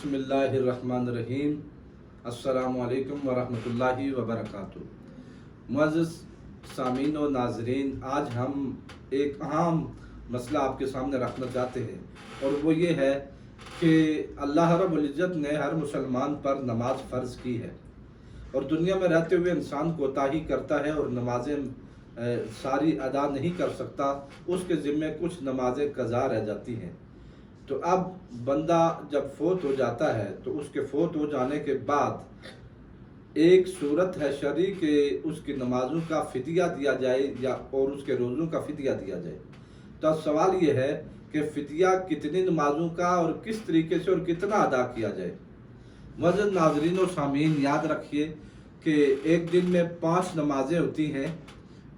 بسم اللہ الرحمن الرحیم۔ السلام علیکم ورحمۃ اللہ وبرکاتہ۔ معزز سامعین و ناظرین، آج ہم ایک اہم مسئلہ آپ کے سامنے رکھنا چاہتے ہیں، اور وہ یہ ہے کہ اللہ رب العزت نے ہر مسلمان پر نماز فرض کی ہے، اور دنیا میں رہتے ہوئے انسان کوتاہی کرتا ہے اور نمازیں ساری ادا نہیں کر سکتا، اس کے ذمے کچھ نمازیں قضا رہ جاتی ہیں۔ تو اب بندہ جب فوت ہو جاتا ہے تو اس کے فوت ہو جانے کے بعد ایک صورت ہے شرعی کہ اس کی نمازوں کا فدیہ دیا جائے اور اس کے روزوں کا فدیہ دیا جائے۔ تو اب سوال یہ ہے کہ فدیہ کتنی نمازوں کا اور کس طریقے سے اور کتنا ادا کیا جائے۔ معزز ناظرین و سامعین، یاد رکھیے کہ ایک دن میں 5 نمازیں ہوتی ہیں،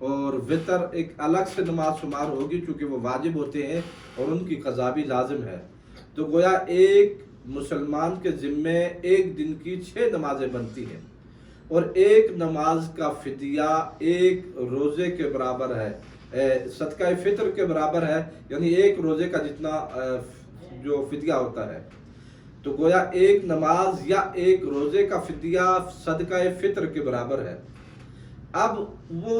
اور وطر ایک الگ سے نماز شمار ہوگی چونکہ وہ واجب ہوتے ہیں اور ان کی قضا بھی لازم ہے۔ تو گویا ایک مسلمان کے ذمے ایک دن کی 6 نمازیں بنتی ہیں، اور ایک نماز کا فدیہ ایک روزے کے برابر ہے، صدقہ فطر کے برابر ہے، یعنی ایک روزے کا جتنا جو فدیہ ہوتا ہے۔ تو گویا ایک نماز یا ایک روزے کا فدیہ صدقہ فطر کے برابر ہے۔ اب وہ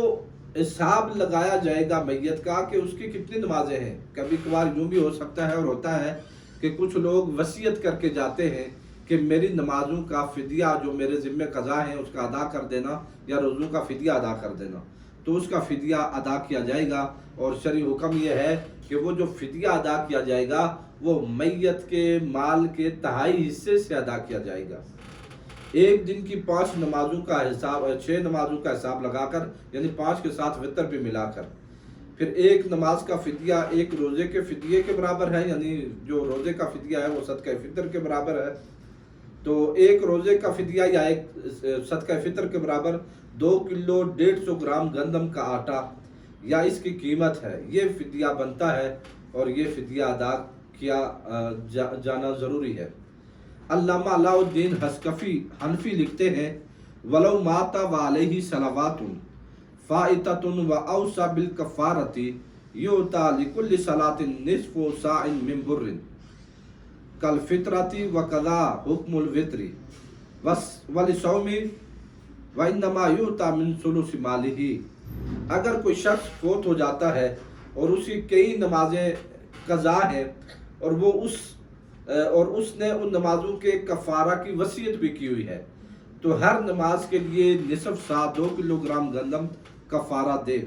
حساب لگایا جائے گا میت کا کہ اس کی کتنی نمازیں ہیں۔ کبھی کبھار یوں بھی ہو سکتا ہے اور ہوتا ہے کہ کچھ لوگ وصیت کر کے جاتے ہیں کہ میری نمازوں کا فدیہ جو میرے ذمہ قضا ہیں اس کا ادا کر دینا، یا روزوں کا فدیہ ادا کر دینا۔ تو اس کا فدیہ ادا کیا جائے گا، اور شرعی حکم یہ ہے کہ وہ جو فدیہ ادا کیا جائے گا وہ میت کے مال کے 2.5 حصے سے ادا کیا جائے گا۔ ایک دن کی 5 نمازوں کا حساب، 6 نمازوں کا حساب لگا کر، یعنی 5 کے ساتھ وطر بھی ملا کر، پھر ایک نماز کا فدیہ ایک روزے کے فدیے کے برابر ہے، یعنی جو روزے کا فدیہ ہے وہ صدقہ فطر کے برابر ہے۔ تو ایک روزے کا فدیہ یا ایک صدقہ فطر کے برابر 2 کلو 150 گرام گندم کا آٹا یا اس کی قیمت ہے، یہ فدیہ بنتا ہے، اور یہ فدیہ ادا کیا جانا ضروری ہے۔ علامہ علاء الدین حنفی لکھتے ہیں، وَلَوْ مَاتَ وَعَلَيْهِ صَلَوَاتٌ فَائِتَةٌ وَأَوْصَى بِالْكَفَّارَةِ يُؤْتَى لِكُلِّ صَلَاةٍ نِصْفُ صَاعٍ مِّن بُرٍّ كَالْفِطْرَةِ وَكَذَا حُكْمُ الْوِطْرِ وَلِصَوْمِ وَإِنَّمَا يُؤْتَى مِن ثُلُثِ مَالِهِ۔ اگر کوئی شخص فوت ہو جاتا ہے اور اسی کئی نمازیں قضا ہیں، اور اس نے ان نمازوں کے کفارہ کی وصیت بھی کی ہوئی ہے، تو ہر نماز کے لیے نصف سا 2 کلو گرام گندم کفارہ دے۔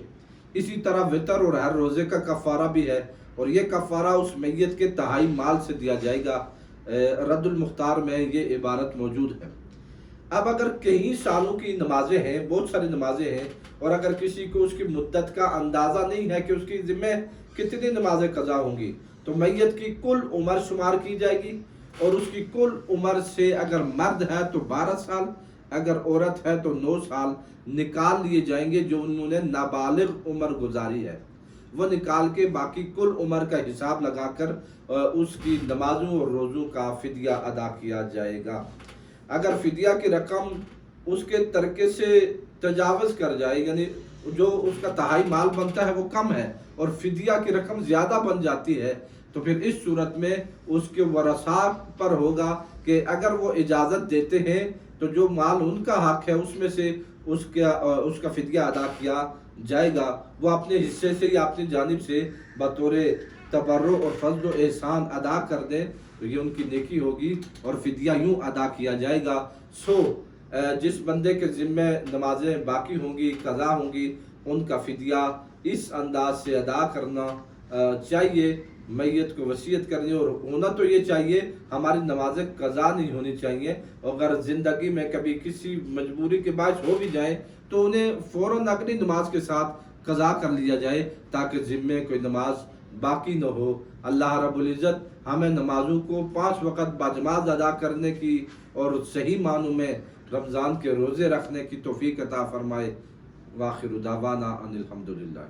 اسی طرح وطر اور ہر روزے کا کفارہ بھی ہے، اور یہ کفارہ اس میت کے 2.5 مال سے دیا جائے گا۔ رد المختار میں یہ عبارت موجود ہے۔ اب اگر کئی سالوں کی نمازیں ہیں، بہت ساری نمازیں ہیں، اور اگر کسی کو اس کی مدت کا اندازہ نہیں ہے کہ اس کی ذمہ کتنی نمازیں قضا ہوں گی، تو میت کی کل عمر شمار کی جائے گی، اور اس کی کل عمر سے اگر مرد ہے تو 12 سال، اگر عورت ہے تو 9 سال نکال لیے جائیں گے جو انہوں نے نابالغ عمر گزاری ہے، وہ نکال کے باقی کل عمر کا حساب لگا کر اس کی نمازوں اور روزوں کا فدیہ ادا کیا جائے گا۔ اگر فدیہ کی رقم اس کے ترکے سے تجاوز کر جائے، یعنی جو اس کا 2.5 مال بنتا ہے وہ کم ہے اور فدیہ کی رقم زیادہ بن جاتی ہے، تو پھر اس صورت میں اس کے ورثاء پر ہوگا کہ اگر وہ اجازت دیتے ہیں تو جو مال ان کا حق ہے اس میں سے اس کا فدیہ ادا کیا جائے گا، وہ اپنے حصے سے یا اپنی جانب سے بطور تبرع اور فضل و احسان ادا کر دیں، تو یہ ان کی نیکی ہوگی اور فدیہ یوں ادا کیا جائے گا۔ جس بندے کے ذمہ نمازیں باقی ہوں گی، قضا ہوں گی، ان کا فدیہ اس انداز سے ادا کرنا چاہیے، میت کو وصیت کرنی، اور ہونا تو یہ چاہیے ہماری نمازیں قضا نہیں ہونی چاہیے، اگر زندگی میں کبھی کسی مجبوری کے باعث ہو بھی جائیں تو انہیں فوراً اگلی نماز کے ساتھ قضا کر لیا جائے تاکہ ذمے کوئی نماز باقی نہ ہو۔ اللہ رب العزت ہمیں نمازوں کو 5 وقت باجماعت ادا کرنے کی اور صحیح معنوں میں رمضان کے روزے رکھنے کی توفیق عطا فرمائے۔ وآخر دعوانا ان الحمدللہ۔